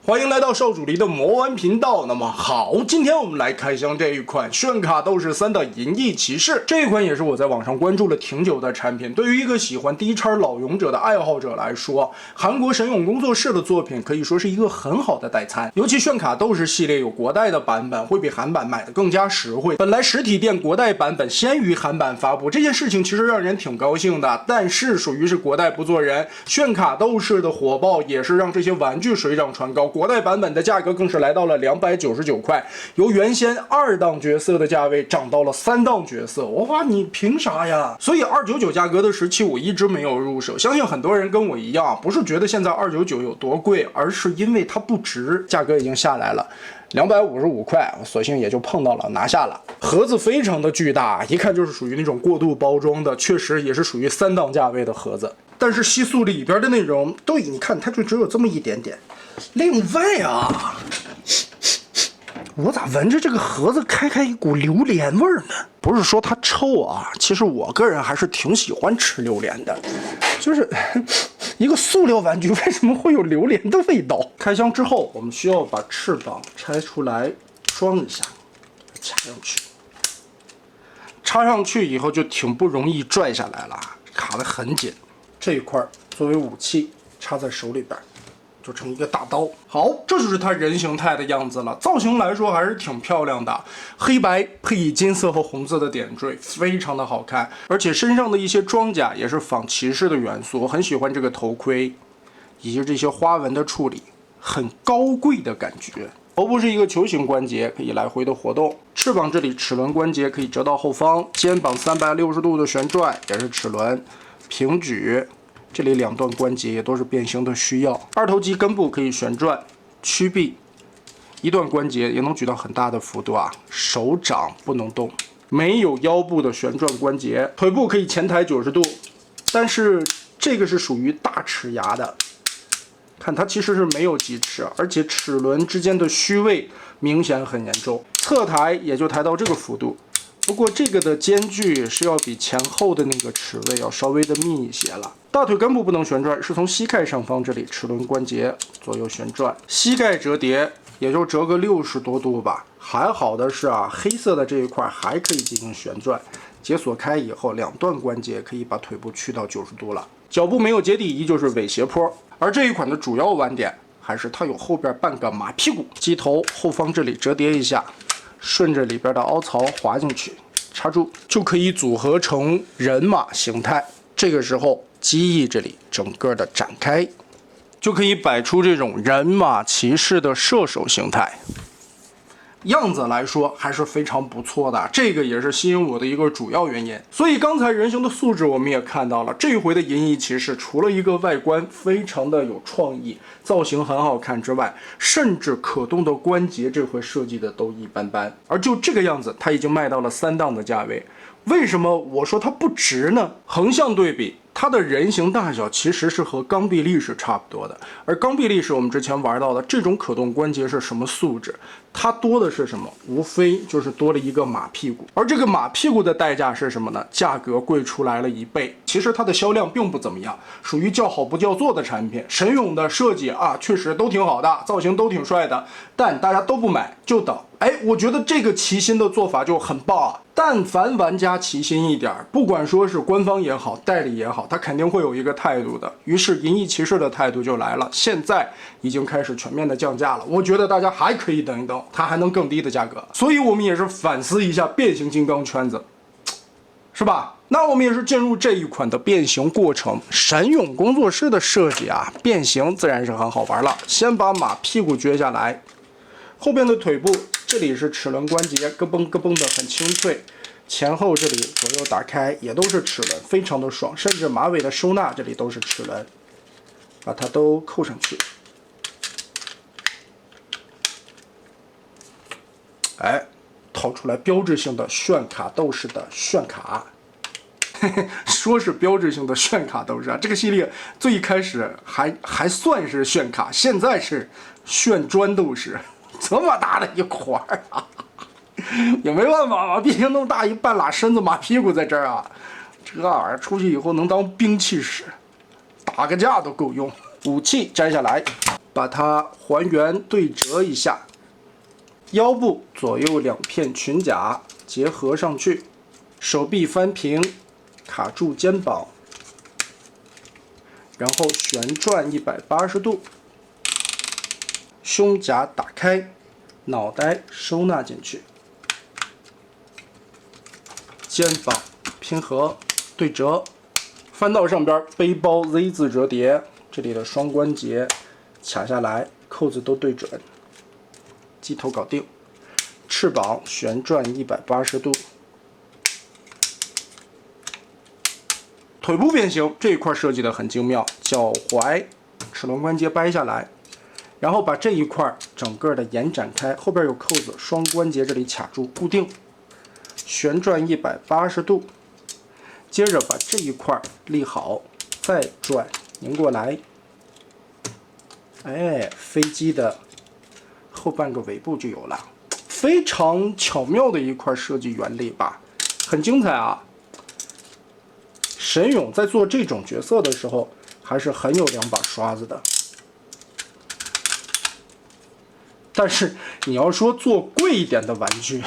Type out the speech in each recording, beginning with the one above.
欢迎来到少主离的魔玩频道。那么好，今天我们来开箱这一款炫卡斗士3的银翼骑士。这一款也是我在网上关注了挺久的产品。对于一个喜欢低叉老勇者的爱好者来说，韩国神勇工作室的作品可以说是一个很好的代餐。尤其炫卡斗士系列有国代的版本，会比韩版买的更加实惠。本来实体店国代版本先于韩版发布，这件事情其实让人挺高兴的。但是属于是国代不做人，炫卡斗士的火爆也是让这些玩具水涨船高。国代版本的价格更是来到了299块，由原先2档角色的价位涨到了3档角色。哇，你凭啥呀？所以299价格的时期我一直没有入手。相信很多人跟我一样，不是觉得现在299有多贵，而是因为它不值。价格已经下来了255块，索性也就碰到了，拿下了。盒子非常的巨大，一看就是属于那种过度包装的，确实也是属于3档价位的盒子。但是吸塑里边的内容都，你看它就只有这么一点点。另外啊，我咋闻着这个盒子开一股榴莲味儿呢？不是说它臭啊，其实我个人还是挺喜欢吃榴莲的。就是一个塑料玩具为什么会有榴莲的味道？开箱之后，我们需要把翅膀拆出来装一下，插上去。插上去以后就挺不容易拽下来了，卡得很紧。这一块作为武器插在手里边，就成一个大刀。好，这就是它人形态的样子了。造型来说还是挺漂亮的，黑白配以金色和红色的点缀，非常的好看。而且身上的一些装甲也是仿骑士的元素，我很喜欢这个头盔以及这些花纹的处理，很高贵的感觉。头部是一个球形关节，可以来回的活动。翅膀这里齿轮关节可以折到后方，肩膀360度的旋转也是齿轮，平举。这里2段关节也都是变形的需要。二头肌根部可以旋转，曲臂1段关节也能举到很大的幅度啊。手掌不能动，没有腰部的旋转关节。腿部可以前抬90度，但是这个是属于大齿牙的，看它其实是没有鸡齿，而且齿轮之间的虚位明显很严重。侧抬也就抬到这个幅度。不过这个的间距是要比前后的那个齿位要稍微的密一些了。大腿根部不能旋转，是从膝盖上方这里齿轮关节左右旋转，膝盖折叠也就折个60多度吧。还好的是啊，黑色的这一块还可以进行旋转，解锁开以后2段关节可以把腿部屈到90度了。脚部没有接地，依旧是伪斜坡。而这一款的主要玩点还是它有后边半个马屁股，机头后方这里折叠一下，顺着里边的凹槽滑进去，插住就可以组合成人马形态。这个时候机翼这里整个的展开，就可以摆出这种人马骑士的射手形态。样子来说还是非常不错的，这个也是吸引我的一个主要原因。所以刚才人形的素质我们也看到了，这一回的银翼骑士除了一个外观非常的有创意，造型很好看之外，甚至可动的关节这回设计的都一般般。而就这个样子，它已经卖到了3档的价位。为什么我说它不值呢？横向对比，它的人形大小其实是和钢臂力士差不多的，而钢臂力士我们之前玩到的这种可动关节是什么素质？它多的是什么？无非就是多了一个马屁股，而这个马屁股的代价是什么呢？价格贵出来了1倍。其实它的销量并不怎么样，属于叫好不叫座的产品。神勇的设计啊，确实都挺好的，造型都挺帅的，但大家都不买，就等。我觉得这个齐心的做法就很棒啊！但凡玩家齐心一点，不管说是官方也好，代理也好，他肯定会有一个态度的。于是银翼骑士的态度就来了，现在已经开始全面的降价了。我觉得大家还可以等一等，它还能更低的价格。所以我们也是反思一下变形金刚圈子，是吧？那我们也是进入这一款的变形过程。神勇工作室的设计啊，变形自然是很好玩了。先把马屁股撅下来，后边的腿部这里是齿轮关节，咯嘣咯嘣的很清脆，前后这里左右打开也都是齿轮，非常的爽，甚至马尾的收纳这里都是齿轮，把它都扣上去。掏出来标志性的炫卡斗士的炫卡。说是标志性的炫卡斗士啊，这个系列最开始还算是炫卡，现在是炫砖斗士。这么大的一块啊，也没办法嘛，毕竟那么大一半拉身子马屁股在这儿啊，这玩意儿出去以后能当兵器使，打个架都够用。武器摘下来，把它还原对折一下，腰部左右2片裙甲结合上去，手臂翻平，卡住肩膀，然后旋转180度，胸甲打开，脑袋收纳进去，肩膀平合对折，翻到上边，背包 Z 字折叠，这里的双关节卡下来，扣子都对准，机头搞定，翅膀旋转180度。腿部变形这一块设计的很精妙，脚踝齿轮关节掰下来，然后把这一块整个的延展开，后边有扣子，双关节这里卡住固定，旋转180度，接着把这一块立好，再转拧过来，哎，飞机的后半个尾部就有了，非常巧妙的一块设计原理吧，很精彩啊！神勇在做这种角色的时候，还是很有2把刷子的。但是你要说做贵一点的玩具，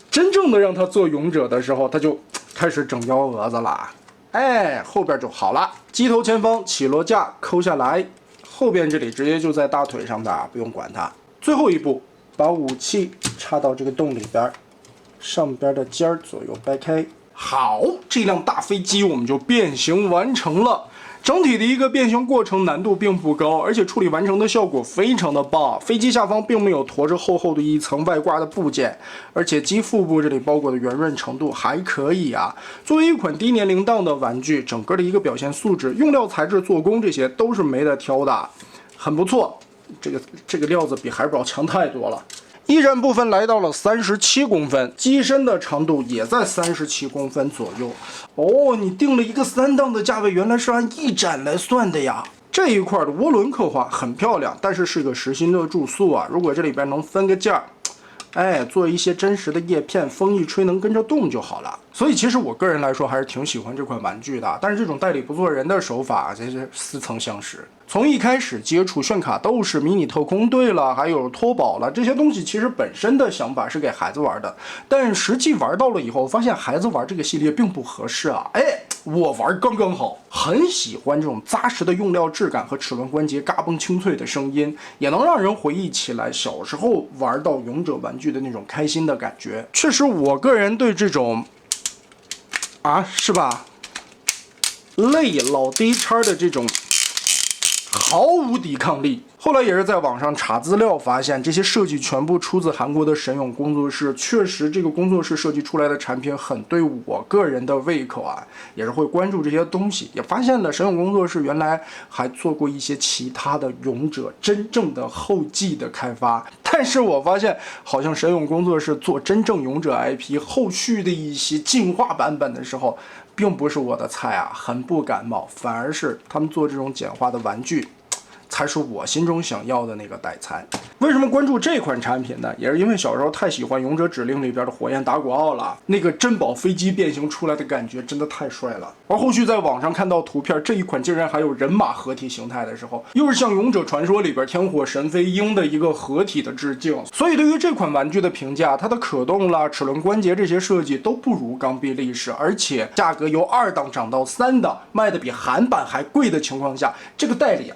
真正的让他做勇者的时候，他就开始整幺蛾子了。哎，后边就好了，机头前方起落架抠下来，后边这里直接就在大腿上的，不用管它。最后一步，把武器插到这个洞里边，上边的尖儿左右掰开。好，这辆大飞机我们就变形完成了。整体的一个变形过程难度并不高，而且处理完成的效果非常的棒。飞机下方并没有驮着厚厚的一层外挂的部件，而且机腹部这里包裹的圆润程度还可以啊。作为一款低年龄档的玩具，整个的一个表现素质、用料、材质、做工这些都是没得挑的，很不错。这个料子比海宝强太多了。翼展部分来到了37公分，机身的长度也在37公分左右。哦，你定了一个3档的价位，原来是按翼展来算的呀。这一块的涡轮刻画很漂亮，但是是个实心的注塑啊。如果这里边能分个件儿，哎，做一些真实的叶片，风一吹能跟着动就好了。所以其实我个人来说还是挺喜欢这款玩具的，但是这种代理不做人的手法，这是似曾相识。从一开始接触炫卡斗士、迷你特工队了，还有托宝了，这些东西其实本身的想法是给孩子玩的，但实际玩到了以后，发现孩子玩这个系列并不合适啊。哎，我玩刚刚好，很喜欢这种扎实的用料质感和齿轮关节嘎嘣清脆的声音，也能让人回忆起来小时候玩到勇者玩具的那种开心的感觉。确实，我个人对这种是吧，类老 D 叉的这种毫无抵抗力。后来也是在网上查资料，发现这些设计全部出自韩国的神勇工作室。确实，这个工作室设计出来的产品很对我个人的胃口啊，也是会关注这些东西。也发现了神勇工作室原来还做过一些其他的勇者真正的后继的开发。但是我发现，好像神勇工作室做真正勇者 IP 后续的一些进化版本的时候，并不是我的菜啊，很不感冒。反而是他们做这种简化的玩具，才是我心中想要的那个代餐。为什么关注这款产品呢？也是因为小时候太喜欢《勇者指令》里边的火焰打鼓奥了，那个珍宝飞机变形出来的感觉真的太帅了。而后续在网上看到图片，这一款竟然还有人马合体形态的时候，又是向《勇者传说》里边天火神飞鹰的一个合体的致敬。所以对于这款玩具的评价，它的可动啦、齿轮关节这些设计都不如钢臂力士，而且价格由2档涨到3档，卖的比韩版还贵的情况下，这个代理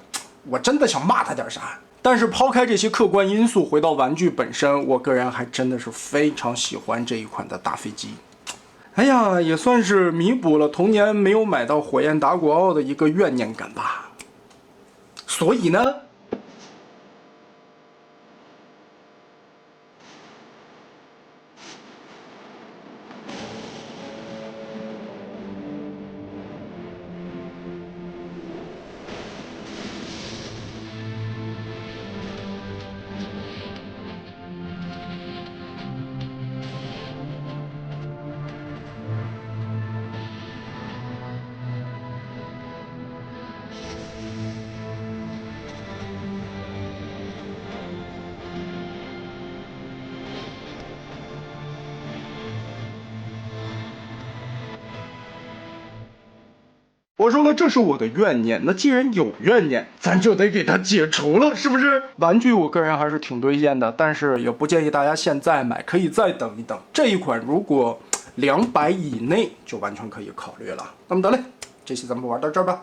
我真的想骂他点啥。但是抛开这些客观因素，回到玩具本身，我个人还真的是非常喜欢这一款的大飞机。哎呀，也算是弥补了童年没有买到火焰打鼓奥的一个怨念感吧。所以呢，我说了，这是我的怨念，那既然有怨念，咱就得给它解除了，是不是？玩具我个人还是挺推荐的，但是也不建议大家现在买，可以再等一等。这一款如果200以内就完全可以考虑了。那么得嘞，这期咱们玩到这儿吧。